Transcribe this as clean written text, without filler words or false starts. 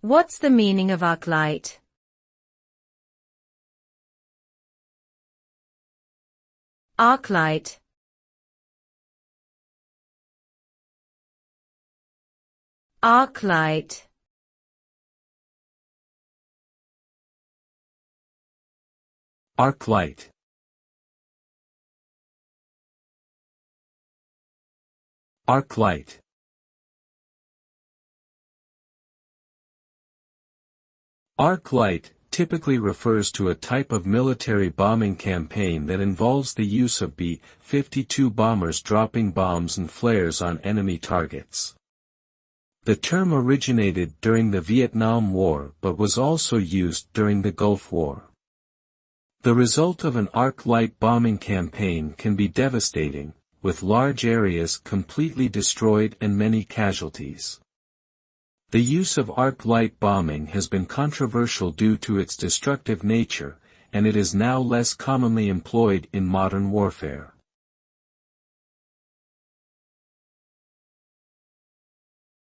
What's the meaning of arc light? Arc light. Arc light. Arc light. Arc light. Arc light typically refers to a type of military bombing campaign that involves the use of B-52 bombers dropping bombs and flares on enemy targets. The term originated during the Vietnam War but was also used during the Gulf War. The result of an arc light bombing campaign can be devastating, with large areas completely destroyed and many casualties. The use of arc light bombing has been controversial due to its destructive nature, and it is now less commonly employed in modern warfare.